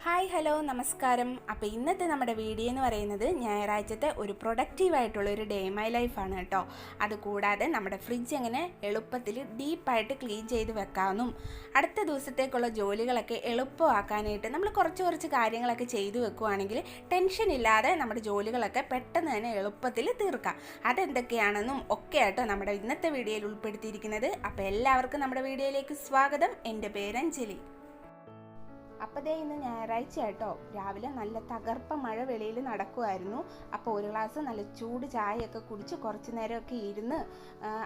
Hi hello നമസ്കാരം. അപ്പോൾ ഇന്നത്തെ നമ്മുടെ വീഡിയോ എന്ന് പറയുന്നത് ഞായറാഴ്ചത്തെ ഒരു പ്രൊഡക്റ്റീവായിട്ടുള്ളൊരു ഡേ മൈ ലൈഫാണ് കേട്ടോ. അതുകൂടാതെ നമ്മുടെ ഫ്രിഡ്ജ് എങ്ങനെ എളുപ്പത്തിൽ ഡീപ്പായിട്ട് ക്ലീൻ ചെയ്ത് വെക്കാമെന്നും അടുത്ത ദിവസത്തേക്കുള്ള ജോലികളൊക്കെ എളുപ്പമാക്കാനായിട്ട് നമ്മൾ കുറച്ച് കാര്യങ്ങളൊക്കെ ചെയ്തു വെക്കുകയാണെങ്കിൽ ടെൻഷൻ ഇല്ലാതെ നമ്മുടെ ജോലികളൊക്കെ പെട്ടെന്ന് തന്നെ എളുപ്പത്തിൽ തീർക്കാം. അതെന്തൊക്കെയാണെന്നും ഒക്കെ ആട്ടോ നമ്മുടെ ഇന്നത്തെ വീഡിയോയിൽ ഉൾപ്പെടുത്തിയിരിക്കുന്നത്. അപ്പോൾ എല്ലാവർക്കും നമ്മുടെ വീഡിയോയിലേക്ക് സ്വാഗതം. എൻ്റെ പേര് അഞ്ജലി. അപ്പോൾ ഇന്ന് ഞായറാഴ്ച ആട്ടോ. രാവിലെ നല്ല തകർപ്പ മഴ വെളിയിൽ നടക്കുമായിരുന്നു. അപ്പോൾ ഒരു ഗ്ലാസ് നല്ല ചൂട് ചായയൊക്കെ കുടിച്ച് കുറച്ച് നേരമൊക്കെ ഇരുന്ന്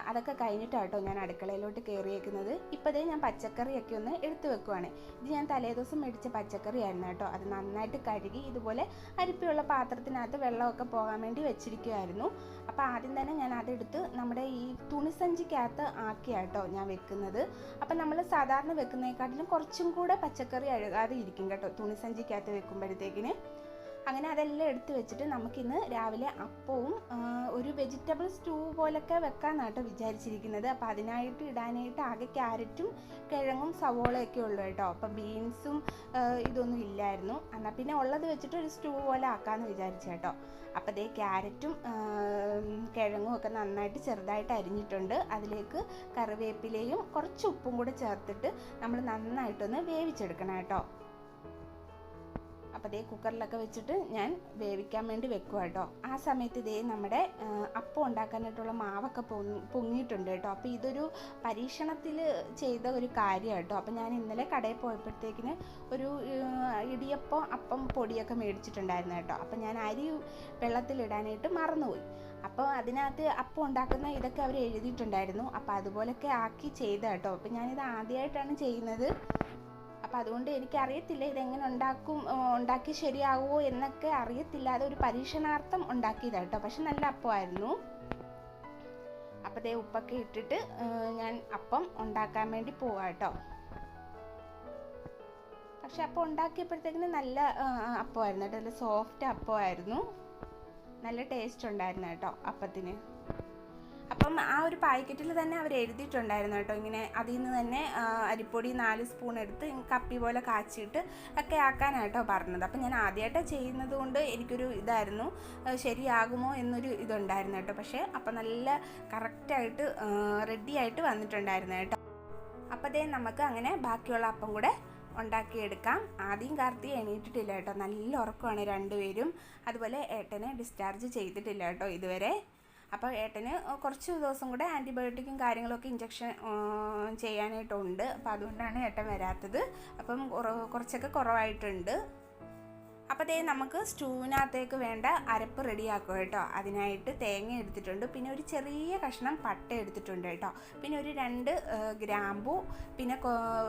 അതൊക്കെ കഴിഞ്ഞിട്ടാട്ടോ ഞാൻ അടുക്കളയിലോട്ട് കയറിയേക്കുന്നത്. ഇപ്പോൾ ഞാൻ പച്ചക്കറിയൊക്കെ ഒന്ന് എടുത്തു വെക്കുവാണ്. ഇത് ഞാൻ തലേദിവസം മേടിച്ച പച്ചക്കറി ആയിരുന്നു കേട്ടോ. അത് നന്നായിട്ട് കഴുകി ഇതുപോലെ അരിപ്പയുള്ള പാത്രത്തിനകത്ത് വെള്ളമൊക്കെ പോകാൻ വേണ്ടി വെച്ചിരിക്കുമായിരുന്നു. അപ്പോൾ ആദ്യം തന്നെ ഞാൻ അതെടുത്ത് നമ്മുടെ ഈ തുണിസഞ്ചിക്കകത്ത് ആക്കിയാട്ടോ ഞാൻ വെക്കുന്നത്. അപ്പം നമ്മൾ സാധാരണ വെക്കുന്നതിനെക്കാട്ടിലും കുറച്ചും കൂടെ പച്ചക്കറി അഴുകാതെ ഇരിക്കും കേട്ടോ തുണിസഞ്ചിക്കകത്ത് വെക്കുമ്പോഴത്തേക്കിന്. അങ്ങനെ അതെല്ലാം എടുത്ത് വെച്ചിട്ട് നമുക്കിന്ന് രാവിലെ അപ്പവും ഒരു വെജിറ്റബിൾ സ്റ്റൂ പോലൊക്കെ വെക്കാനാട്ടോ വിചാരിച്ചിരിക്കുന്നത്. അപ്പോൾ അതിനായിട്ട് ഇടാനായിട്ട് ആകെ ക്യാരറ്റും കിഴങ്ങും സവോളയൊക്കെ ഉള്ളു കേട്ടോ. അപ്പോൾ ബീൻസും ഇതൊന്നും ഇല്ലായിരുന്നു. എന്നാൽ പിന്നെ ഉള്ളത് വെച്ചിട്ട് ഒരു സ്റ്റൂ പോലെ ആക്കാമെന്ന് വിചാരിച്ചു കേട്ടോ. അപ്പോൾ ക്യാരറ്റും കിഴങ്ങും ഒക്കെ നന്നായിട്ട് ചെറുതായിട്ട് അരിഞ്ഞിട്ടുണ്ട്. അതിലേക്ക് കറിവേപ്പിലയും കുറച്ച് ഉപ്പും കൂടെ ചേർത്തിട്ട് നമ്മൾ നന്നായിട്ടൊന്ന് വേവിച്ചെടുക്കണം കേട്ടോ. അപ്പോൾ കുക്കറിലൊക്കെ വെച്ചിട്ട് ഞാൻ വേവിക്കാൻ വേണ്ടി വെക്കുക കേട്ടോ. ആ സമയത്ത് നമ്മുടെ അപ്പം ഉണ്ടാക്കാനായിട്ടുള്ള മാവൊക്കെ പൊങ്ങിയിട്ടുണ്ട് കേട്ടോ. അപ്പോൾ ഇതൊരു പരീക്ഷണത്തിൽ ചെയ്ത ഒരു കാര്യം കേട്ടോ. അപ്പോൾ ഞാൻ ഇന്നലെ കടയിൽ പോയപ്പോഴത്തേക്കിന് ഒരു അപ്പം പൊടിയൊക്കെ മേടിച്ചിട്ടുണ്ടായിരുന്നു കേട്ടോ. അപ്പോൾ ഞാൻ അരി വെള്ളത്തിലിടാനായിട്ട് മറന്നുപോയി. അപ്പോൾ അതിനകത്ത് അപ്പം ഉണ്ടാക്കുന്ന ഇതൊക്കെ അവർ എഴുതിയിട്ടുണ്ടായിരുന്നു. അപ്പോൾ അതുപോലൊക്കെ ആക്കി ചെയ്ത കേട്ടോ. അപ്പോൾ ഞാനിത് ആദ്യമായിട്ടാണ് ചെയ്യുന്നത്. അപ്പോൾ അതുകൊണ്ട് എനിക്കറിയത്തില്ല ഇതെങ്ങനെ ഉണ്ടാക്കി ശരിയാവുമോ എന്നൊക്കെ അറിയത്തില്ല. അതൊരു പരീക്ഷണാർത്ഥം ഉണ്ടാക്കിയതാണ് കേട്ടോ. പക്ഷെ നല്ല അപ്പമായിരുന്നു. അപ്പോൾ ഉപ്പൊക്കെ ഇട്ടിട്ട് ഞാൻ അപ്പം ഉണ്ടാക്കാൻ വേണ്ടി പോവാം കേട്ടോ. പക്ഷെ അപ്പം ഉണ്ടാക്കിയപ്പോഴത്തേക്കിന് നല്ല അപ്പമായിരുന്നു കേട്ടോ. നല്ല സോഫ്റ്റ് അപ്പമായിരുന്നു. നല്ല ടേസ്റ്റ് ഉണ്ടായിരുന്നു കേട്ടോ അപ്പത്തിന്. അപ്പം ആ ഒരു പാക്കറ്റിൽ തന്നെ അവർ എഴുതിയിട്ടുണ്ടായിരുന്നു കേട്ടോ. ഇങ്ങനെ അതിൽ നിന്ന് തന്നെ അരിപ്പൊടി 4 സ്പൂൺ എടുത്ത് കപ്പി പോലെ കാച്ചിട്ട് ഒക്കെ ആക്കാനായിട്ടോ പറഞ്ഞത്. അപ്പം ഞാൻ ആദ്യമായിട്ടാണ് ചെയ്യുന്നത് കൊണ്ട് എനിക്കൊരു ഇതായിരുന്നു, ശരിയാകുമോ എന്നൊരു ഇതുണ്ടായിരുന്നു കേട്ടോ. പക്ഷേ അപ്പം നല്ല കറക്റ്റായിട്ട് റെഡിയായിട്ട് വന്നിട്ടുണ്ടായിരുന്നു കേട്ടോ. അപ്പോൾ നമുക്ക് അങ്ങനെ ബാക്കിയുള്ള അപ്പം കൂടെ ഉണ്ടാക്കിയെടുക്കാം. ആദ്യം കാർത്തി എണീറ്റിട്ടില്ല കേട്ടോ. നല്ല ഉറക്കമാണ് രണ്ടുപേരും. അതുപോലെ ഏട്ടനെ ഡിസ്ചാർജ് ചെയ്തിട്ടില്ല കേട്ടോ ഇതുവരെ. അപ്പോൾ ഏട്ടന് കുറച്ച് ദിവസം കൂടെ ആൻറ്റിബയോട്ടിക്കും കാര്യങ്ങളൊക്കെ ഇഞ്ചക്ഷൻ ചെയ്യാനായിട്ടുണ്ട്. അപ്പോൾ അതുകൊണ്ടാണ് ഏട്ടൻ വരാത്തത്. അപ്പം കുറച്ചൊക്കെ കുറവായിട്ടുണ്ട്. അപ്പോൾ നമുക്ക് സ്റ്റൂവിനകത്തേക്ക് വേണ്ട അരപ്പ് റെഡിയാക്കുക കേട്ടോ. അതിനായിട്ട് തേങ്ങ എടുത്തിട്ടുണ്ട്, പിന്നെ ഒരു ചെറിയ കഷ്ണം പട്ട എടുത്തിട്ടുണ്ട് കേട്ടോ, പിന്നെ ഒരു 2 ഗ്രാമ്പു, പിന്നെ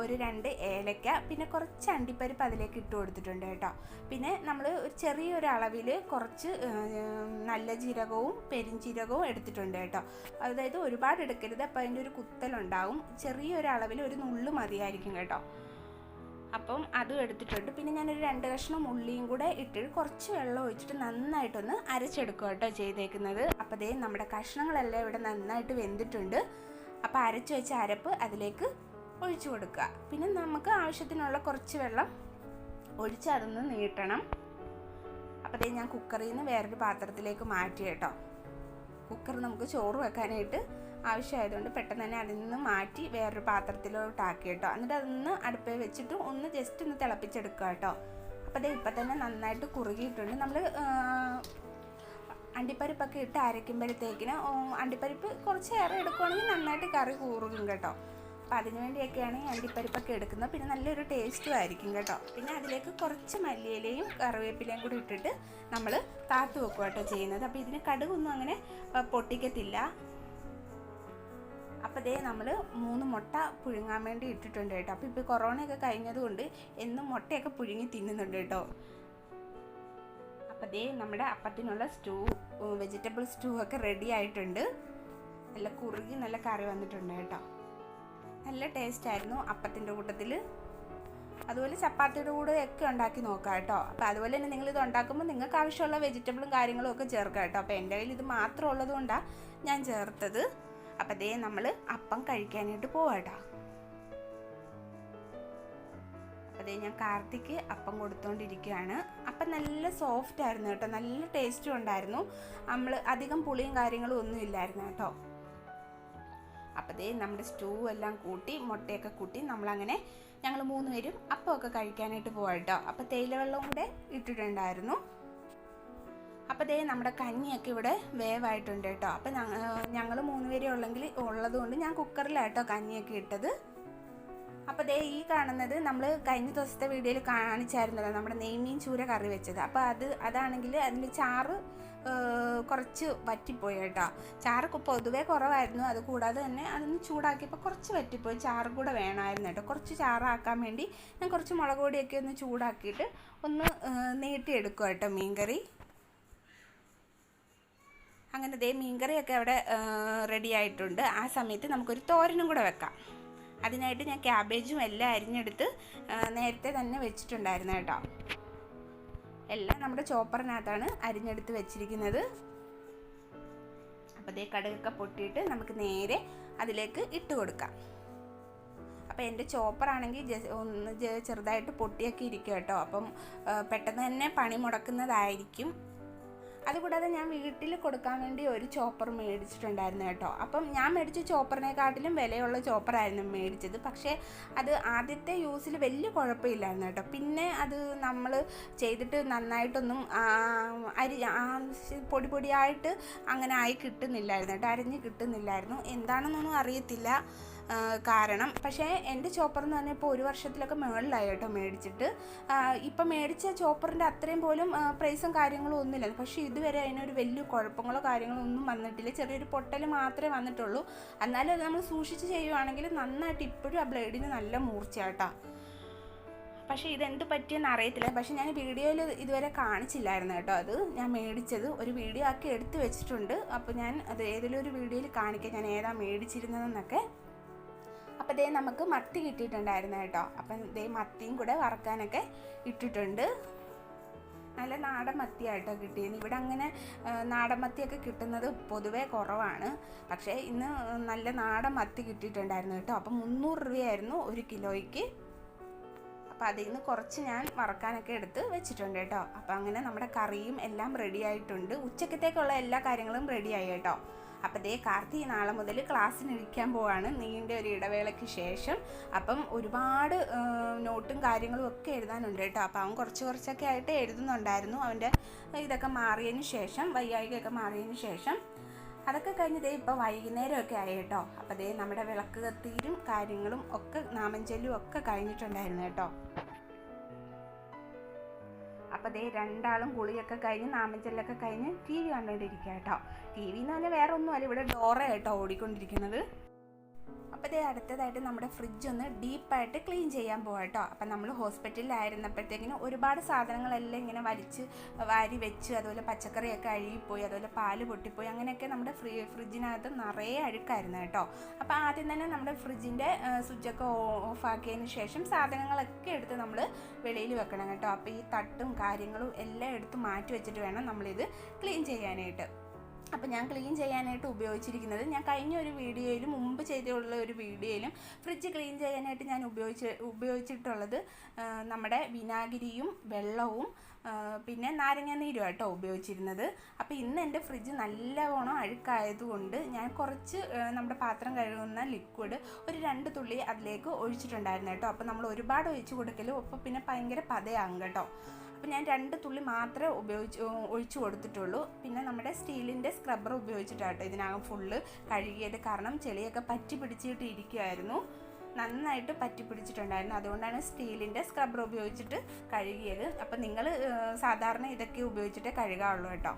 ഒരു 2 ഏലക്ക, പിന്നെ കുറച്ച് അണ്ടിപ്പരിപ്പ് അതിലേക്ക് ഇട്ട് കൊടുത്തിട്ടുണ്ട് കേട്ടോ. പിന്നെ നമ്മൾ ഒരു ചെറിയൊരു അളവിൽ കുറച്ച് നല്ല ജീരകവും പെരിഞ്ചീരകവും എടുത്തിട്ടുണ്ട് കേട്ടോ. അതായത് ഒരുപാട് എടുക്കരുത്, അപ്പോൾ അതിൻ്റെ ഒരു കുത്തലുണ്ടാവും. ചെറിയൊരു അളവിൽ ഒരു നുള്ളു മതിയായിരിക്കും കേട്ടോ. അപ്പം അതും എടുത്തിട്ടുണ്ട്. പിന്നെ ഞാനൊരു 2 കഷ്ണം ഉള്ളിയും കൂടെ ഇട്ടിട്ട് കുറച്ച് വെള്ളം ഒഴിച്ചിട്ട് നന്നായിട്ടൊന്ന് അരച്ചെടുക്കുക കേട്ടോ ചെയ്തേക്കുന്നത്. അപ്പോൾ നമ്മുടെ കഷ്ണങ്ങളെല്ലാം ഇവിടെ നന്നായിട്ട് വെന്തിട്ടുണ്ട്. അപ്പോൾ അരച്ച് വെച്ച അരപ്പ് അതിലേക്ക് ഒഴിച്ചു കൊടുക്കുക. പിന്നെ നമുക്ക് ആവശ്യത്തിനുള്ള കുറച്ച് വെള്ളം ഒഴിച്ച് അതൊന്ന് നീട്ടണം. അപ്പോൾ ഞാൻ കുക്കറിൽ നിന്ന് വേറൊരു പാത്രത്തിലേക്ക് മാറ്റി കേട്ടോ. കുക്കർ നമുക്ക് ചോറ് വെക്കാനായിട്ട് ആവശ്യമായതുകൊണ്ട് പെട്ടെന്ന് തന്നെ അതിൽ നിന്ന് മാറ്റി വേറൊരു പാത്രത്തിലോട്ടാക്കി കേട്ടോ. എന്നിട്ട് അതൊന്ന് അടുപ്പിൽ വെച്ചിട്ട് ജസ്റ്റ് ഒന്ന് തിളപ്പിച്ചെടുക്കുക കേട്ടോ. അപ്പോൾ ഇപ്പം തന്നെ നന്നായിട്ട് കുറുകിയിട്ടുണ്ട്. നമ്മൾ അണ്ടിപ്പരിപ്പൊക്കെ ഇട്ട് അരയ്ക്കുമ്പോഴത്തേക്കിന് അണ്ടിപ്പരിപ്പ് കുറച്ച് ഏറെ എടുക്കുകയാണെങ്കിൽ നന്നായിട്ട് കറി കുറുകും കേട്ടോ. അപ്പോൾ അതിന് വേണ്ടിയൊക്കെയാണ് ഈ അണ്ടിപ്പരിപ്പൊക്കെ എടുക്കുന്നത്. പിന്നെ നല്ലൊരു ടേസ്റ്റും ആയിരിക്കും കേട്ടോ. പിന്നെ അതിലേക്ക് കുറച്ച് മല്ലിയിലയും കറിവേപ്പിലയും കൂടി ഇട്ടിട്ട് നമ്മൾ താത്തു വെക്കുക കേട്ടോ ചെയ്യുന്നത്. അപ്പോൾ ഇതിന് കടുകൊന്നും അങ്ങനെ പൊട്ടിക്കത്തില്ല. അപ്പോൾ നമ്മൾ 3 മുട്ട പുഴുങ്ങാൻ വേണ്ടി ഇട്ടിട്ടുണ്ട് കേട്ടോ. അപ്പോൾ ഇപ്പോൾ കൊറോണയൊക്കെ കഴിഞ്ഞതുകൊണ്ട് എന്നും മുട്ടയൊക്കെ പുഴുങ്ങി തിന്നുന്നുണ്ട് കേട്ടോ. അപ്പോൾ നമ്മുടെ അപ്പത്തിനുള്ള വെജിറ്റബിൾ സ്റ്റൂ ഒക്കെ റെഡി ആയിട്ടുണ്ട്. നല്ല കുറുകി നല്ല കറി വന്നിട്ടുണ്ട് കേട്ടോ. നല്ല ടേസ്റ്റായിരുന്നു അപ്പത്തിൻ്റെ കൂട്ടത്തിൽ. അതുപോലെ ചപ്പാത്തിയുടെ കൂടെ ഒക്കെ ഉണ്ടാക്കി നോക്കാം കേട്ടോ. അപ്പോൾ അതുപോലെ തന്നെ നിങ്ങളിത് ഉണ്ടാക്കുമ്പോൾ നിങ്ങൾക്ക് ആവശ്യമുള്ള വെജിറ്റബിളും കാര്യങ്ങളും ഒക്കെ ചേർക്കാം കേട്ടോ. അപ്പോൾ എൻ്റെ കയ്യിൽ ഇത് മാത്രം ഉള്ളത് കൊണ്ടാണ് ഞാൻ ചേർത്തത്. അപ്പോൾ നമ്മൾ അപ്പം കഴിക്കാനായിട്ട് പോവാം കേട്ടോ. അപ്പോൾ ദേ ഞാൻ കാർത്തിക്ക് അപ്പം കൊടുത്തുകൊണ്ടിരിക്കുകയാണ്. അപ്പം നല്ല സോഫ്റ്റ് ആയിരുന്നു കേട്ടോ, നല്ല ടേസ്റ്റും ഉണ്ടായിരുന്നു. നമ്മൾ അധികം പുളിയും കാര്യങ്ങളും ഒന്നും ഇല്ലായിരുന്നു കേട്ടോ. അപ്പോൾ ദേ നമ്മുടെ സ്റ്റൂ എല്ലാം കൂട്ടി മുട്ടയൊക്കെ കൂട്ടി നമ്മളങ്ങനെ ഞങ്ങൾ 3 പേരും അപ്പമൊക്കെ കഴിക്കാനായിട്ട് പോവാം കേട്ടോ. അപ്പോൾ തേയിലവെള്ളവും കൂടെ ഇട്ടിട്ടുണ്ടായിരുന്നു. അപ്പോൾ ദേ നമ്മുടെ കഞ്ഞിയൊക്കെ ഇവിടെ വേവായിട്ടുണ്ട് കേട്ടോ. അപ്പോൾ ഞങ്ങൾ 3 പേരേ ഉള്ളതുകൊണ്ട് ഞാൻ കുക്കറിലാട്ടോ കഞ്ഞിയൊക്കെ ഇട്ടത്. അപ്പോൾ ദേ ഈ കാണുന്നത് നമ്മൾ കഴിഞ്ഞ ദിവസത്തെ വീഡിയോയിൽ കാണിച്ചായിരുന്നല്ലോ നമ്മുടെ നെയ്മീൻ ചൂര കറി വെച്ചത്. അപ്പോൾ അതാണെങ്കിൽ അതിൻ്റെ ചാറ് കുറച്ച് വറ്റിപ്പോയി കേട്ടോ. ചാറ് പൊതുവേ കുറവായിരുന്നു. അതുകൂടാതെ തന്നെ അതൊന്ന് ചൂടാക്കിയപ്പോൾ കുറച്ച് വറ്റിപ്പോയി. ചാറ് കൂടെ വേണമായിരുന്നു കേട്ടോ. കുറച്ച് ചാറാക്കാൻ വേണ്ടി ഞാൻ കുറച്ച് മുളക് പൊടിയൊക്കെ ഒന്ന് ചൂടാക്കിയിട്ട് ഒന്ന് നീട്ടിയെടുക്കും കേട്ടോ മീൻകറി. അങ്ങനെ ദേ മീൻകറിയൊക്കെ അവിടെ റെഡി ആയിട്ടുണ്ട്. ആ സമയത്ത് നമുക്കൊരു തോരനും കൂടെ വെക്കാം. അതിനായിട്ട് ഞാൻ ക്യാബേജും എല്ലാം അരിഞ്ഞെടുത്ത് നേരത്തെ തന്നെ വെച്ചിട്ടുണ്ടായിരുന്നു കേട്ടോ. എല്ലാം നമ്മുടെ ചോപ്പറിനകത്താണ് അരിഞ്ഞെടുത്ത് വെച്ചിരിക്കുന്നത്. അപ്പോൾ ദേ കടുകൊക്കെ പൊട്ടിയിട്ട് നമുക്ക് നേരെ അതിലേക്ക് ഇട്ട് കൊടുക്കാം. അപ്പോൾ എൻ്റെ ചോപ്പറാണെങ്കിൽ ഒന്ന് ചെറുതായിട്ട് പൊട്ടിയൊക്കെ ഇരിക്കും കേട്ടോ. അപ്പം പെട്ടെന്ന് തന്നെ പണി മുടക്കുന്നതായിരിക്കും. അതുകൂടാതെ ഞാൻ വീട്ടിൽ കൊടുക്കാൻ വേണ്ടി ഒരു ചോപ്പർ മേടിച്ചിട്ടുണ്ടായിരുന്നു കേട്ടോ. അപ്പം ഞാൻ മേടിച്ച ചോപ്പറിനെക്കാട്ടിലും വിലയുള്ള ചോപ്പറായിരുന്നു മേടിച്ചത്. പക്ഷേ അത് ആദ്യത്തെ യൂസിൽ വലിയ കുഴപ്പമില്ലായിരുന്നു കേട്ടോ. പിന്നെ അത് നമ്മൾ ചെയ്തിട്ട് നന്നായിട്ടൊന്നും പൊടിയായിട്ട് അങ്ങനെ ആയി കിട്ടുന്നില്ലായിരുന്നു കേട്ടോ. അരിഞ്ഞ് കിട്ടുന്നില്ലായിരുന്നു. എന്താണെന്നൊന്നും അറിയത്തില്ല കാരണം. പക്ഷേ എൻ്റെ ചോപ്പർ എന്ന് പറഞ്ഞാൽ ഇപ്പോൾ 1 വർഷത്തിലൊക്കെ മുകളിലായി കേട്ടോ മേടിച്ചിട്ട്. ഇപ്പം മേടിച്ച ചോപ്പറിൻ്റെ അത്രയും പോലും പ്രൈസും കാര്യങ്ങളും ഒന്നുമില്ല. പക്ഷേ ഇതുവരെ അതിനൊരു വലിയ കുഴപ്പങ്ങളോ കാര്യങ്ങളോ ഒന്നും വന്നിട്ടില്ല. ചെറിയൊരു പൊട്ടൽ മാത്രമേ വന്നിട്ടുള്ളൂ. എന്നാലും അത് നമ്മൾ സൂക്ഷിച്ച് ചെയ്യുവാണെങ്കിൽ നന്നായിട്ട് ഇപ്പോഴും ആ ബ്ലേഡിന് നല്ല മൂർച്ചയാട്ടോ. പക്ഷേ ഇതെന്ത് പറ്റിയെന്ന് അറിയത്തില്ല. പക്ഷേ ഞാൻ വീഡിയോയിൽ ഇതുവരെ കാണിച്ചില്ലായിരുന്നു കേട്ടോ. അത് ഞാൻ മേടിച്ചത് ഒരു വീഡിയോ ആക്കി എടുത്ത് വെച്ചിട്ടുണ്ട്. അപ്പോൾ ഞാൻ അത് ഏതെങ്കിലും ഒരു വീഡിയോയിൽ കാണിക്കാം ഞാൻ ഏതാ മേടിച്ചിരുന്നതെന്നൊക്കെ. അപ്പോൾ ദേ നമുക്ക് മത്തി കിട്ടിയിട്ടുണ്ടായിരുന്നു കേട്ടോ. അപ്പം ദേ മത്തിയും കൂടെ വറക്കാനൊക്കെ ഇട്ടിട്ടുണ്ട്. നല്ല നാടൻ മത്തിയായിട്ടോ കിട്ടിയത്. ഇവിടെ അങ്ങനെ നാടൻ മത്തിയൊക്കെ കിട്ടുന്നത് പൊതുവേ കുറവാണ്. പക്ഷേ ഇന്ന് നല്ല നാടൻ മത്തി കിട്ടിയിട്ടുണ്ടായിരുന്നു കേട്ടോ. അപ്പം 300 രൂപയായിരുന്നു 1 കിലോയ്ക്ക്. അപ്പോൾ അതിൽ നിന്ന് കുറച്ച് ഞാൻ വറക്കാനൊക്കെ എടുത്ത് വെച്ചിട്ടുണ്ട് കേട്ടോ. അപ്പോൾ അങ്ങനെ നമ്മുടെ കറിയും എല്ലാം റെഡി ആയിട്ടുണ്ട്. ഉച്ചക്കത്തേക്കുള്ള എല്ലാ കാര്യങ്ങളും റെഡിയായി കേട്ടോ. അപ്പോൾ ദേ കാർത്തി നാളെ മുതൽ ക്ലാസ്സിനിരിക്കാൻ പോവാണ് നീണ്ട ഒരു ഇടവേളയ്ക്ക് ശേഷം. അപ്പം ഒരുപാട് നോട്ടും കാര്യങ്ങളും ഒക്കെ എഴുതാനുണ്ട് കേട്ടോ. അപ്പോൾ അവൻ കുറച്ചൊക്കെ ആയിട്ട് എഴുതുന്നുണ്ടായിരുന്നു. അവൻ്റെ ഇതൊക്കെ മാറിയതിന് ശേഷം, വയ്യായികയൊക്കെ മാറിയതിന് ശേഷം. അതൊക്കെ കഴിഞ്ഞ് ദേ ഇപ്പോൾ വൈകുന്നേരമൊക്കെ ആയി കേട്ടോ. അപ്പോൾ ദേ നമ്മുടെ വിളക്ക് കത്തിയും കാര്യങ്ങളും ഒക്കെ നാമഞ്ചൊല്ലും ഒക്കെ കഴിഞ്ഞിട്ടുണ്ടായിരുന്നു കേട്ടോ. അപ്പോൾ ദേ രണ്ടാളും കുളിയൊക്കെ കഴിഞ്ഞ് നാമഞ്ചൊല്ലൊക്കെ കഴിഞ്ഞ് TV കണ്ടുകൊണ്ടിരിക്കുക കേട്ടോ. TV എന്ന് പറഞ്ഞാൽ വേറെ ഒന്നുമല്ല, ഇവിടെ ഡോറ കേട്ടോ ഓടിക്കൊണ്ടിരിക്കുന്നത്. അപ്പോൾ ദേ അടുത്തതായിട്ട് നമ്മുടെ ഫ്രിഡ്ജ് ഒന്ന് ഡീപ്പായിട്ട് ക്ലീൻ ചെയ്യാൻ പോകാം കേട്ടോ. അപ്പം നമ്മൾ ഹോസ്പിറ്റലിലായിരുന്നപ്പോഴത്തേക്കിനും ഒരുപാട് സാധനങ്ങളെല്ലാം ഇങ്ങനെ വാരി വെച്ച്, അതുപോലെ പച്ചക്കറിയൊക്കെ അഴുകിപ്പോയി, അതുപോലെ പാല് പൊട്ടിപ്പോയി, അങ്ങനെയൊക്കെ നമ്മുടെ ഫ്രിഡ്ജിനകത്ത് നിറയെ അഴുക്കായിരുന്നു കേട്ടോ. അപ്പോൾ ആദ്യം തന്നെ നമ്മുടെ ഫ്രിഡ്ജിൻ്റെ സ്വിച്ചൊക്കെ ഓഫാക്കിയതിന് ശേഷം സാധനങ്ങളൊക്കെ എടുത്ത് നമ്മൾ വെളിയിൽ വെക്കണം കേട്ടോ. അപ്പോൾ ഈ തട്ടും കാര്യങ്ങളും എല്ലാം എടുത്ത് മാറ്റി വെച്ചിട്ട് വേണം നമ്മളിത് ക്ലീൻ ചെയ്യാനായിട്ട്. അപ്പോൾ ഞാൻ ക്ലീൻ ചെയ്യാനായിട്ട് ഉപയോഗിച്ചിരിക്കുന്നത്, ഞാൻ കഴിഞ്ഞ ഒരു വീഡിയോയിലും മുമ്പ് ചെയ്തിട്ടുള്ള ഒരു വീഡിയോയിലും ഫ്രിഡ്ജ് ക്ലീൻ ചെയ്യാനായിട്ട് ഞാൻ ഉപയോഗിച്ചിട്ടുള്ളത് നമ്മുടെ വിനാഗിരിയും വെള്ളവും പിന്നെ നാരങ്ങ നീരും കേട്ടോ ഉപയോഗിച്ചിരുന്നത്. അപ്പോൾ ഇന്ന് എൻ്റെ ഫ്രിഡ്ജ് നല്ലവണ്ണം അഴുക്കായതുകൊണ്ട് ഞാൻ കുറച്ച് നമ്മുടെ പാത്രം കഴുകുന്ന ലിക്വിഡ് ഒരു 2 തുള്ളി അതിലേക്ക് ഒഴിച്ചിട്ടുണ്ടായിരുന്നു കേട്ടോ. അപ്പോൾ നമ്മൾ ഒരുപാട് ഒഴിച്ച് കൊടുക്കലും അപ്പോൾ പിന്നെ ഭയങ്കര പതയാകും കേട്ടോ. അപ്പോൾ ഞാൻ 2 തുള്ളി മാത്രമേ ഒഴിച്ചു കൊടുത്തിട്ടുള്ളൂ. പിന്നെ നമ്മുടെ സ്റ്റീലിൻ്റെ സ്ക്രബ്ബർ ഉപയോഗിച്ചിട്ടാട്ടോ ഇതിനകം ഫുള്ള് കഴുകിയത്. കാരണം ചെളിയൊക്കെ പറ്റി പിടിച്ചിട്ട് ഇരിക്കുമായിരുന്നു, നന്നായിട്ട് പറ്റി പിടിച്ചിട്ടുണ്ടായിരുന്നു. അതുകൊണ്ടാണ് സ്റ്റീലിൻ്റെ സ്ക്രബ്ബർ ഉപയോഗിച്ചിട്ട് കഴുകിയത്. അപ്പോൾ നിങ്ങൾ സാധാരണ ഇതൊക്കെ ഉപയോഗിച്ചിട്ടേ കഴുകാവുള്ളൂ കേട്ടോ.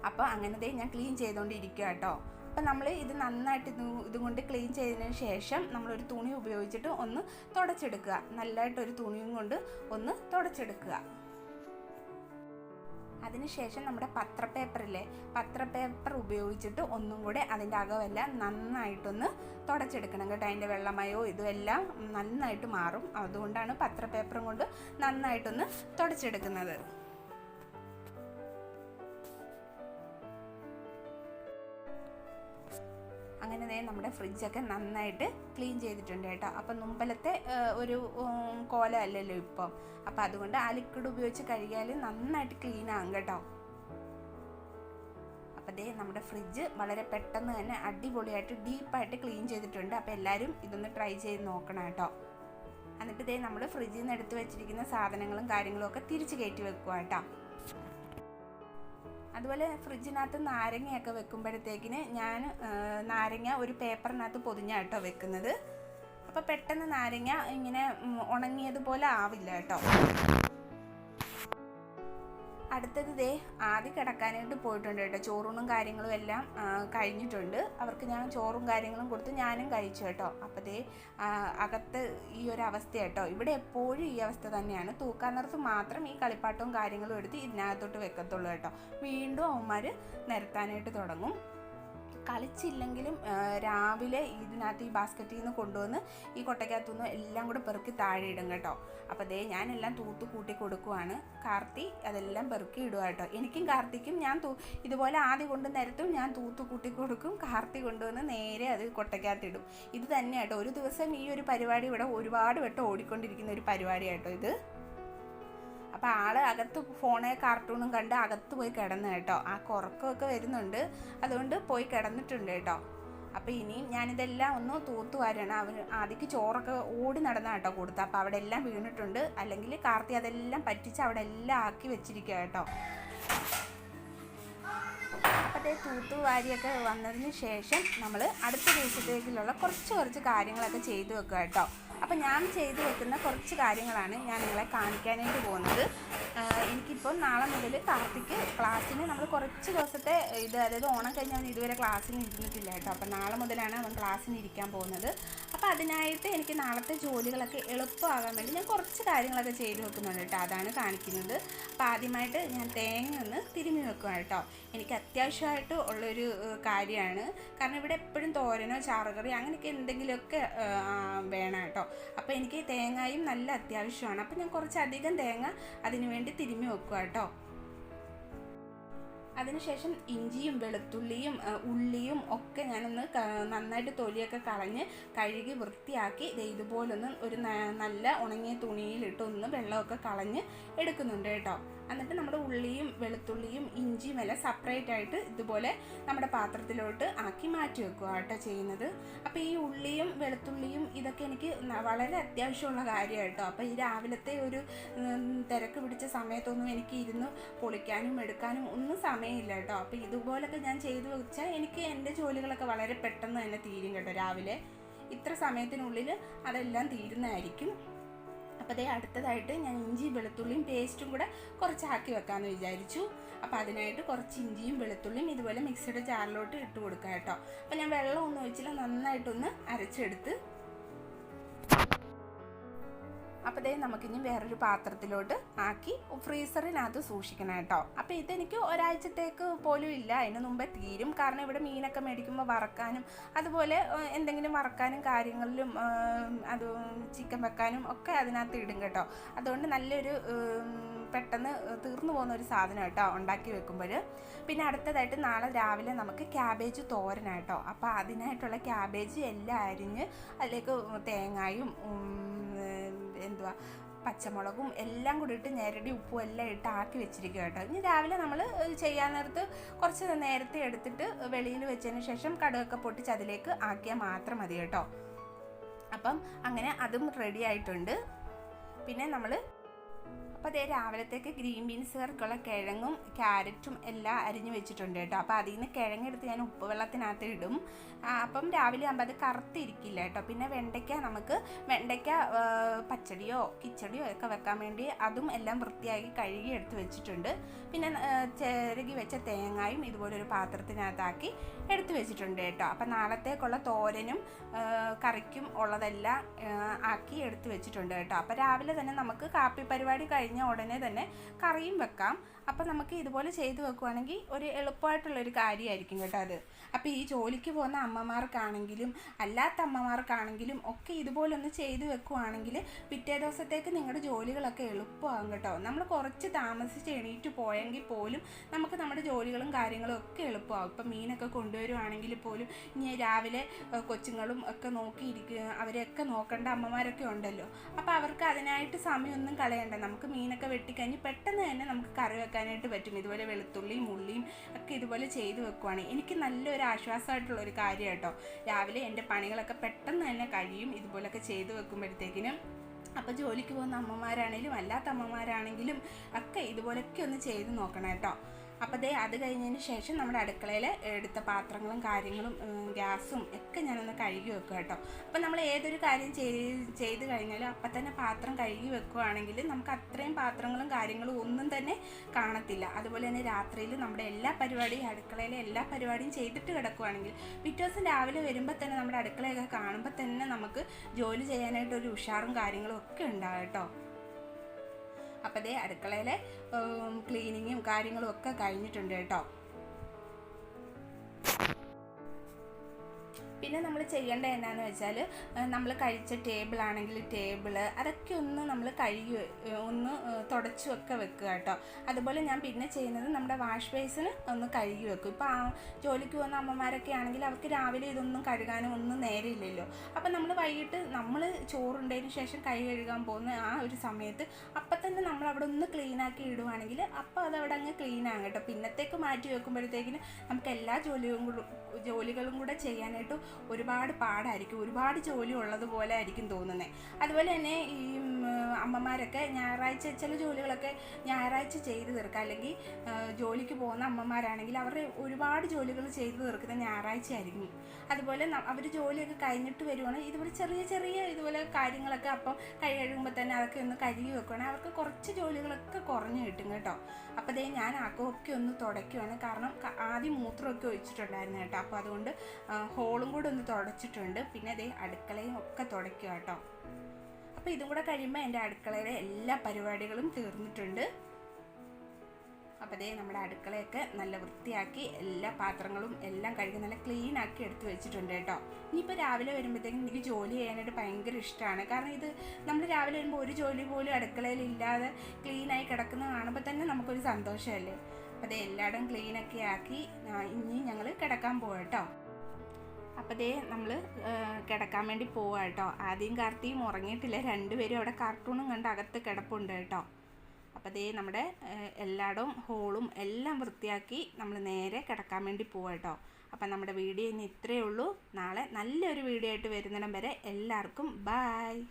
അപ്പോൾ അങ്ങനത്തെ ഞാൻ ക്ലീൻ ചെയ്തുകൊണ്ടിരിക്കുക കേട്ടോ. അപ്പം നമ്മൾ ഇത് നന്നായിട്ട് ഇതുകൊണ്ട് ക്ലീൻ ചെയ്തതിന് ശേഷം നമ്മളൊരു തുണി ഉപയോഗിച്ചിട്ട് ഒന്ന് തുടച്ചെടുക്കുക. നല്ലതായിട്ടൊരു തുണിയും കൊണ്ട് ഒന്ന് തുടച്ചെടുക്കുക. അതിനുശേഷം നമ്മുടെ പത്രപ്പേപ്പർ ഉപയോഗിച്ചിട്ട് ഒന്നും കൂടെ അതിൻ്റെ അകമെല്ലാം നന്നായിട്ടൊന്ന് തുടച്ചെടുക്കണം കേട്ടോ. അതിൻ്റെ വെള്ളമയോ ഇതുമെല്ലാം നന്നായിട്ട് മാറും. അതുകൊണ്ടാണ് പത്രപ്പേപ്പറും കൊണ്ട് നന്നായിട്ടൊന്ന് തുടച്ചെടുക്കുന്നത്. അങ്ങനെ ദേ നമ്മുടെ ഫ്രിഡ്ജൊക്കെ നന്നായിട്ട് ക്ലീൻ ചെയ്തിട്ടുണ്ട് കേട്ടോ. അപ്പം മുമ്പലത്തെ ഒരു കോല അല്ലല്ലോ ഇപ്പം. അപ്പം അതുകൊണ്ട് ആ ലിക്വിഡ് ഉപയോഗിച്ച് കഴുകിയാൽ നന്നായിട്ട് ക്ലീൻ ആകും കേട്ടോ. അപ്പം ദേ നമ്മുടെ ഫ്രിഡ്ജ് വളരെ പെട്ടെന്ന് തന്നെ അടിപൊളിയായിട്ട് ഡീപ്പായിട്ട് ക്ലീൻ ചെയ്തിട്ടുണ്ട്. അപ്പോൾ എല്ലാവരും ഇതൊന്ന് ട്രൈ ചെയ്ത് നോക്കണം കേട്ടോ. എന്നിട്ട് ദേ നമ്മൾ ഫ്രിഡ്ജിൽ നിന്ന് എടുത്ത് വെച്ചിരിക്കുന്ന സാധനങ്ങളും കാര്യങ്ങളും ഒക്കെ തിരിച്ച് കയറ്റി വെക്കുക കേട്ടോ. അതുപോലെ ഫ്രിഡ്ജിനകത്ത് നാരങ്ങയൊക്കെ വെക്കുമ്പോഴത്തേക്കിന് ഞാൻ നാരങ്ങ ഒരു പേപ്പറിനകത്ത് പൊതിഞ്ഞാണ് കേട്ടോ വെക്കുന്നത്. അപ്പോൾ പെട്ടെന്ന് നാരങ്ങ ഇങ്ങനെ ഉണങ്ങിയതുപോലെ ആവില്ല കേട്ടോ. അടുത്തത് ദേ ആദ്യം കിടക്കാനായിട്ട് പോയിട്ടുണ്ട് കേട്ടോ. ചോറൂണും കാര്യങ്ങളും എല്ലാം കഴിഞ്ഞിട്ടുണ്ട്. അവർക്ക് ഞാൻ ചോറും കാര്യങ്ങളും കൊടുത്ത് ഞാനും കഴിച്ചു കേട്ടോ. അപ്പോൾ ദേ അകത്ത് ഈ ഒരു അവസ്ഥ കേട്ടോ. ഇവിടെ എപ്പോഴും ഈ അവസ്ഥ തന്നെയാണ്. തൂക്കാൻ നേരത്ത് മാത്രം ഈ കളിപ്പാട്ടവും കാര്യങ്ങളും എടുത്ത് ഇതിനകത്തോട്ട് വെക്കത്തുള്ളൂ കേട്ടോ. വീണ്ടും അവന്മാർ നിരത്താനായിട്ട് തുടങ്ങും. കളിച്ചില്ലെങ്കിലും രാവിലെ ഇതിനകത്ത് ഈ ബാസ്ക്കറ്റിൽ നിന്ന് കൊണ്ടുവന്ന് ഈ കൊട്ടയ്ക്കകത്തുനിന്ന് എല്ലാം കൂടെ പെറുക്കി താഴെ ഇടും കേട്ടോ. അപ്പോൾ ദേ ഞാനെല്ലാം തൂത്ത് കൂട്ടി കൊടുക്കുവാണ്. കാർത്തി അതെല്ലാം പെറുക്കി ഇടുക കേട്ടോ. എനിക്കും കാർത്തിക്കും ഞാൻ ഇതുപോലെ ആദ്യം കൊണ്ട് നിരത്തും ഞാൻ തൂത്ത് കൂട്ടി കൊടുക്കും. കാർത്തി കൊണ്ടുവന്ന് നേരെ അത് കൊട്ടയ്ക്കകത്തിടും. ഇത് തന്നെ കേട്ടോ. ഒരു ദിവസം ഈ ഒരു പരിപാടി ഇവിടെ ഒരുപാട് വട്ടം ഓടിക്കൊണ്ടിരിക്കുന്ന ഒരു പരിപാടി കേട്ടോ ഇത്. അപ്പോൾ ആൾ അകത്ത് ഫോണെ കാർട്ടൂണും കണ്ട് അകത്ത് പോയി കിടന്നു കേട്ടോ. ആ ഉറക്കമൊക്കെ വരുന്നുണ്ട്, അതുകൊണ്ട് പോയി കിടന്നിട്ടുണ്ട് കേട്ടോ. അപ്പോൾ ഇനിയും ഞാനിതെല്ലാം ഒന്ന് തൂത്തു വാരണം. അവന് ആദ്യക്ക് ചോറൊക്കെ ഓടി നടന്ന കേട്ടോ കൊടുത്തത്. അപ്പോൾ അവിടെ എല്ലാം വീണിട്ടുണ്ട്. അല്ലെങ്കിൽ കാർത്തി അതെല്ലാം പറ്റിച്ച് അവിടെ എല്ലാം ആക്കി വെച്ചിരിക്കുക കേട്ടോ. അപ്പോഴത്തെ തൂത്തു വാരിയൊക്കെ വന്നതിന് ശേഷം നമ്മൾ അടുത്ത ദിവസത്തേക്കുള്ള കുറച്ച് കാര്യങ്ങളൊക്കെ ചെയ്തു വെക്കുക കേട്ടോ. അപ്പോൾ ഞാൻ ചെയ്തു വെക്കുന്ന കുറച്ച് കാര്യങ്ങളാണ് ഞാൻ നിങ്ങളെ കാണിക്കാനായിട്ട് പോകുന്നത്. എനിക്കിപ്പോൾ നാളെ മുതൽ കാർത്തിക്ക് ക്ലാസ്സിന് നമ്മൾ കുറച്ച് ദിവസത്തെ അതായത് ഓണം കഴിഞ്ഞ് അവൻ ഇതുവരെ ക്ലാസ്സിന് ഇരുന്നിട്ടില്ല കേട്ടോ. അപ്പോൾ നാളെ മുതലാണ് അവൻ ക്ലാസ്സിന് ഇരിക്കാൻ പോകുന്നത്. അപ്പോൾ അതിനായിട്ട് എനിക്ക് നാളത്തെ ജോലികളൊക്കെ എളുപ്പമാകാൻ വേണ്ടി ഞാൻ കുറച്ച് കാര്യങ്ങളൊക്കെ ചെയ്തു വെക്കുന്നുണ്ട് കേട്ടോ. അതാണ് കാണിക്കുന്നത്. അപ്പോൾ ആദ്യമായിട്ട് ഞാൻ തേങ്ങ ഒന്ന് തിരുമ്മി വെക്കുക കേട്ടോ. എനിക്ക് അത്യാവശ്യമായിട്ട് ഉള്ളൊരു കാര്യമാണ്. കാരണം ഇവിടെ എപ്പോഴും തോരനോ ചാറുകറി അങ്ങനെയൊക്കെ എന്തെങ്കിലുമൊക്കെ വേണം കേട്ടോ. അപ്പോൾ എനിക്ക് തേങ്ങയും നല്ല അത്യാവശ്യമാണ്. അപ്പോൾ ഞാൻ കുറച്ചധികം തേങ്ങ അതിനു വേണ്ടി തിരുമ്മി വെക്കുക കേട്ടോ. അതിനുശേഷം ഇഞ്ചിയും വെളുത്തുള്ളിയും ഉള്ളിയും ഒക്കെ ഞാനൊന്ന് നന്നായിട്ട് തൊലിയൊക്കെ കളഞ്ഞ് കഴുകി വൃത്തിയാക്കി ഇതുപോലൊന്ന് ഒരു നല്ല ഉണങ്ങിയ തുണിയിലിട്ട് ഒന്ന് വെള്ളമൊക്കെ കളഞ്ഞ് എടുക്കുന്നുണ്ട് കേട്ടോ. എന്നിട്ട് നമ്മുടെ ഉള്ളിയും വെളുത്തുള്ളിയും ഇഞ്ചിയും എല്ലാം സെപ്പറേറ്റ് ആയിട്ട് ഇതുപോലെ നമ്മുടെ പാത്രത്തിലോട്ട് ആക്കി മാറ്റി വെക്കുക കേട്ടോ ചെയ്യുന്നത്. അപ്പോൾ ഈ ഉള്ളിയും വെളുത്തുള്ളിയും ഇതൊക്കെ എനിക്ക് വളരെ അത്യാവശ്യമുള്ള കാര്യമാണ് കേട്ടോ. അപ്പോൾ ഈ രാവിലത്തെ ഒരു തിരക്ക് പിടിച്ച സമയത്തൊന്നും എനിക്ക് ഇരുന്ന് പൊളിക്കാനും എടുക്കാനും ഒന്നും സമയമില്ല കേട്ടോ. അപ്പോൾ ഇതുപോലൊക്കെ ഞാൻ ചെയ്തു വെച്ചാൽ എനിക്ക് എൻ്റെ ജോലികളൊക്കെ വളരെ പെട്ടെന്ന് തന്നെ തീരും കേട്ടോ. രാവിലെ ഇത്ര സമയത്തിനുള്ളിൽ അതെല്ലാം തീരുന്നതായിരിക്കും. അപ്പോൾ അതേ അടുത്തതായിട്ട് ഞാൻ ഇഞ്ചി വെളുത്തുള്ളിയും പേസ്റ്റും കൂടെ കുറച്ചാക്കി വെക്കാമെന്ന് വിചാരിച്ചു. അപ്പോൾ അതിനായിട്ട് കുറച്ച് ഇഞ്ചിയും വെളുത്തുള്ളിയും ഇതുപോലെ മിക്സിയുടെ ജാറിലോട്ട് ഇട്ട് കൊടുക്കാം കേട്ടോ. അപ്പോൾ ഞാൻ വെള്ളമൊന്നും ഒഴിച്ചില്ല, നന്നായിട്ടൊന്ന് അരച്ചെടുത്ത്. അപ്പോൾ ദേ നമുക്കിനി വേറൊരു പാത്രത്തിലോട്ട് ആക്കി ഫ്രീസറിനകത്ത് സൂക്ഷിക്കണം കേട്ടോ. അപ്പോൾ ഇതെനിക്ക് ഒരാഴ്ചത്തേക്ക് പോലും ഇല്ല, അതിന് മുമ്പേ തീരും. കാരണം ഇവിടെ മീനൊക്കെ മേടിക്കുമ്പോൾ വറക്കാനും അതുപോലെ എന്തെങ്കിലും വറക്കാനും കാര്യങ്ങളിലും അത് ചിക്കൻ വെക്കാനും ഒക്കെ അതിനകത്ത് ഇടും കേട്ടോ. അതുകൊണ്ട് നല്ലൊരു പെട്ടെന്ന് തീർന്നു പോകുന്ന ഒരു സാധനം കേട്ടോ ഉണ്ടാക്കി വെക്കുമ്പോൾ. പിന്നെ അടുത്തതായിട്ട് നാളെ രാവിലെ നമുക്ക് ക്യാബേജ് തോരനായിട്ടോ. അപ്പോൾ അതിനായിട്ടുള്ള ക്യാബേജ് എല്ലാം അരിഞ്ഞ് അതിലേക്ക് തേങ്ങയും പച്ചമുളകും എല്ലാം കൂടി ഇട്ട് ഞെരടി ഉപ്പും എല്ലാം ഇട്ട് ആക്കി വെച്ചിരിക്കുക കേട്ടോ. ഇനി രാവിലെ നമ്മൾ ചെയ്യാൻ നേരത്ത് കുറച്ച് നേരത്തെ എടുത്തിട്ട് വെളിയിൽ വെച്ചതിന് ശേഷം കടുകൊക്കെ പൊട്ടിച്ച് അതിലേക്ക് ആക്കിയാൽ മാത്രം മതി കേട്ടോ. അപ്പം അങ്ങനെ അതും റെഡി ആയിട്ടുണ്ട്. പിന്നെ നമ്മൾ അപ്പോൾ അതേ രാവിലത്തേക്ക് ഗ്രീൻ ബീൻസുകാർക്കുള്ള കിഴങ്ങും ക്യാരറ്റും എല്ലാം അരിഞ്ഞു വെച്ചിട്ടുണ്ട് കേട്ടോ. അപ്പോൾ അതിൽ നിന്ന് കിഴങ്ങെടുത്ത് ഞാൻ ഉപ്പ് വെള്ളത്തിനകത്ത് ഇടും. അപ്പം രാവിലെ ആകുമ്പോൾ അത് കറുത്തിരിക്കില്ല കേട്ടോ. പിന്നെ വെണ്ടയ്ക്ക പച്ചടിയോ കിച്ചടിയോ ഒക്കെ വെക്കാൻ വേണ്ടി അതും എല്ലാം വൃത്തിയാക്കി കഴുകി എടുത്ത് വെച്ചിട്ടുണ്ട്. പിന്നെ ചിരകി വെച്ച തേങ്ങയും ഇതുപോലൊരു പാത്രത്തിനകത്താക്കി എടുത്ത് വെച്ചിട്ടുണ്ട് കേട്ടോ. അപ്പം നാളത്തേക്കുള്ള തോരനും കറിക്കും ഉള്ളതെല്ലാം ആക്കി എടുത്ത് വെച്ചിട്ടുണ്ട് കേട്ടോ. അപ്പോൾ രാവിലെ തന്നെ നമുക്ക് കാപ്പി പരിപാടി കഴിഞ്ഞ് കഴിഞ്ഞാൽ ഉടനെ തന്നെ കറിയും വെക്കാം. അപ്പോൾ നമുക്ക് ഇതുപോലെ ചെയ്ത് വെക്കുവാണെങ്കിൽ ഒരു എളുപ്പമായിട്ടുള്ളൊരു കാര്യമായിരിക്കും കേട്ടോ അത്. അപ്പോൾ ഈ ജോലിക്ക് പോകുന്ന അമ്മമാർക്കാണെങ്കിലും അല്ലാത്ത അമ്മമാർക്കാണെങ്കിലും ഒക്കെ ഇതുപോലെ ഒന്ന് ചെയ്ത് വെക്കുവാണെങ്കിൽ പിറ്റേ ദിവസത്തേക്ക് നിങ്ങളുടെ ജോലികളൊക്കെ എളുപ്പമാകും കേട്ടോ. നമ്മൾ കുറച്ച് താമസിച്ച് എണീറ്റ് പോയെങ്കിൽ പോലും നമുക്ക് നമ്മുടെ ജോലികളും കാര്യങ്ങളും ഒക്കെ എളുപ്പമാകും. ഇപ്പം മീനൊക്കെ കൊണ്ടുവരുവാണെങ്കിൽ പോലും ഇനി രാവിലെ കൊച്ചുങ്ങളും ഒക്കെ നോക്കിയിരിക്കുക, അവരെയൊക്കെ നോക്കേണ്ട അമ്മമാരൊക്കെ ഉണ്ടല്ലോ. അപ്പോൾ അവർക്ക് അതിനായിട്ട് സമയമൊന്നും കളയണ്ട. നമുക്ക് മീനൊക്കെ വെട്ടിക്കഴിഞ്ഞ് പെട്ടെന്ന് തന്നെ നമുക്ക് കറി വെക്കാനായിട്ട് പറ്റും. ഇതുപോലെ വെളുത്തുള്ളിയും ഉള്ളിയും ഒക്കെ ഇതുപോലെ ചെയ്ത് വെക്കുവാണ്. എനിക്ക് നല്ലൊരു ആശ്വാസമായിട്ടുള്ളൊരു കാര്യം കേട്ടോ. രാവിലെ എൻ്റെ പണികളൊക്കെ പെട്ടെന്ന് തന്നെ കഴിയും ഇതുപോലൊക്കെ ചെയ്ത് വെക്കുമ്പോഴത്തേക്കിനും. അപ്പോൾ ജോലിക്ക് പോകുന്ന അമ്മമാരാണെങ്കിലും അല്ലാത്ത അമ്മമാരാണെങ്കിലും ഒക്കെ ഇതുപോലൊക്കെ ഒന്ന് ചെയ്ത് നോക്കണം കേട്ടോ. അപ്പോൾ അത് കഴിഞ്ഞതിന് ശേഷം നമ്മുടെ അടുക്കളയിൽ എടുത്ത പാത്രങ്ങളും കാര്യങ്ങളും ഗ്യാസും ഒക്കെ ഞാനൊന്ന് കഴുകി വെക്കുക കേട്ടോ. അപ്പോൾ നമ്മൾ ഏതൊരു കാര്യം ചെയ്ത് കഴിഞ്ഞാലും അപ്പം തന്നെ പാത്രം കഴുകി വെക്കുകയാണെങ്കിൽ നമുക്ക് അത്രയും പാത്രങ്ങളും കാര്യങ്ങളും ഒന്നും തന്നെ കാണത്തില്ല. അതുപോലെ തന്നെ രാത്രിയിൽ നമ്മുടെ എല്ലാ പരിപാടിയും അടുക്കളയിലെ എല്ലാ പരിപാടിയും ചെയ്തിട്ട് കിടക്കുകയാണെങ്കിൽ പിറ്റേ ദിവസം രാവിലെ വരുമ്പോൾ തന്നെ നമ്മുടെ അടുക്കളയൊക്കെ കാണുമ്പോൾ തന്നെ നമുക്ക് ജോലി ചെയ്യാനായിട്ട് ഒരു ഉഷാറും കാര്യങ്ങളും ഒക്കെ ഉണ്ടാകും കേട്ടോ. അപ്പോൾ അടുക്കളയിലെ ക്ലീനിങ്ങും കാര്യങ്ങളും ഒക്കെ കഴിഞ്ഞിട്ടുണ്ട് കേട്ടോ. പിന്നെ നമ്മൾ ചെയ്യേണ്ടത് എന്താണെന്ന് വെച്ചാൽ നമ്മൾ കഴിച്ച ടേബിളാണെങ്കിൽ ടേബിള് അതൊക്കെ ഒന്ന് നമ്മൾ കഴുകി ഒന്ന് തുടച്ചുമൊക്കെ വെക്കുക കേട്ടോ. അതുപോലെ ഞാൻ പിന്നെ ചെയ്യുന്നത് നമ്മുടെ വാഷ് ബേസിന് ഒന്ന് കഴുകി വെക്കും. ഇപ്പോൾ ജോലിക്ക് പോകുന്ന അമ്മമാരൊക്കെ ആണെങ്കിൽ അവർക്ക് രാവിലെ ഇതൊന്നും കഴുകാനും ഒന്നും നേരമില്ലല്ലോ. അപ്പം നമ്മൾ വൈകിട്ട് നമ്മൾ ചോറുണ്ടതിന് ശേഷം കൈ കഴുകാൻ പോകുന്ന ആ ഒരു സമയത്ത് അപ്പം തന്നെ നമ്മൾ അവിടെ ഒന്ന് ക്ലീനാക്കി ഇടുവാണെങ്കിൽ അപ്പോൾ അതവിടെ അങ്ങ് ക്ലീനാകും കേട്ടോ. പിന്നത്തേക്ക് മാറ്റി വെക്കുമ്പോഴത്തേക്കിന് നമുക്ക് എല്ലാ ജോലികളും കൂടെ ചെയ്യാനായിട്ട് ഒരുപാട് പാടായിരിക്കും, ഒരുപാട് ജോലി ഉള്ളതുപോലെ ആയിരിക്കും തോന്നുന്നത്. അതുപോലെ തന്നെ ഈ അമ്മമാരൊക്കെ ഞായറാഴ്ച ചില ജോലികളൊക്കെ ഞായറാഴ്ച ചെയ്ത് തീർക്കുക. അല്ലെങ്കിൽ ജോലിക്ക് പോകുന്ന അമ്മമാരാണെങ്കിൽ അവരുടെ ഒരുപാട് ജോലികൾ ചെയ്ത് തീർക്കുന്നത് ഞായറാഴ്ച ആയിരിക്കും. അതുപോലെ അവർ ജോലിയൊക്കെ കഴിഞ്ഞിട്ട് വരുവാണെങ്കിൽ ഇതുപോലെ ചെറിയ ചെറിയ ഇതുപോലെ കാര്യങ്ങളൊക്കെ അപ്പം കൈ കഴുകുമ്പോൾ തന്നെ അതൊക്കെ ഒന്ന് കഴുകി വെക്കുകയാണെങ്കിൽ അവർക്ക് കുറച്ച് ജോലികളൊക്കെ കുറഞ്ഞ് കിട്ടും കേട്ടോ. അപ്പോൾ ഞാൻ ആക്കമൊക്കെ ഒന്ന് തുടയ്ക്കുവാണ്. കാരണം ആദ്യം മൂത്രമൊക്കെ ഒഴിച്ചിട്ടുണ്ടായിരുന്നു കേട്ടോ. അപ്പോൾ അതുകൊണ്ട് ഹോളും കൂടെ ഒന്ന് തുടച്ചിട്ടുണ്ട്. പിന്നെ അടുക്കളയും ഒക്കെ തുടയ്ക്കുക കേട്ടോ. അപ്പോൾ ഇതും കൂടെ കഴിയുമ്പോൾ എൻ്റെ അടുക്കളയിലെ എല്ലാ പരിപാടികളും തീർന്നിട്ടുണ്ട്. അപ്പോൾ നമ്മുടെ അടുക്കളയൊക്കെ നല്ല വൃത്തിയാക്കി എല്ലാ പാത്രങ്ങളും എല്ലാം കഴുകി നല്ല ക്ലീനാക്കി എടുത്ത് വെച്ചിട്ടുണ്ട് കേട്ടോ. ഇനിയിപ്പോൾ രാവിലെ വരുമ്പോഴത്തേക്കും എനിക്ക് ജോലി ചെയ്യാനായിട്ട് ഭയങ്കര ഇഷ്ടമാണ്. കാരണം ഇത് നമ്മൾ രാവിലെ വരുമ്പോൾ ഒരു ജോലി പോലും അടുക്കളയിലില്ലാതെ ക്ലീനായി കിടക്കുന്നത് കാണുമ്പോൾ തന്നെ നമുക്കൊരു സന്തോഷമല്ലേ. അപ്പോൾ എല്ലായിടും ക്ലീനൊക്കെ ആക്കി ഇനി ഞങ്ങൾ കിടക്കാൻ പോവാം കേട്ടോ. അപ്പോൾ നമ്മൾ കിടക്കാൻ വേണ്ടി പോവാം കേട്ടോ. ആദ്യം കാർത്തിയും ഉറങ്ങിയിട്ടില്ല, രണ്ടുപേരും അവിടെ കാർട്ടൂണും കണ്ട് അകത്ത് കിടപ്പുണ്ട് കേട്ടോ. അപ്പോൾ നമ്മുടെ എല്ലായിടവും ഹോളും എല്ലാം വൃത്തിയാക്കി നമ്മൾ നേരെ കിടക്കാൻ വേണ്ടി പോവാം കേട്ടോ. അപ്പം നമ്മുടെ വീഡിയോ ഇനി ഇത്രയേ ഉള്ളൂ. നാളെ നല്ലൊരു വീഡിയോ ആയിട്ട് വരുന്നിടം വരെ എല്ലാവർക്കും ബായ്.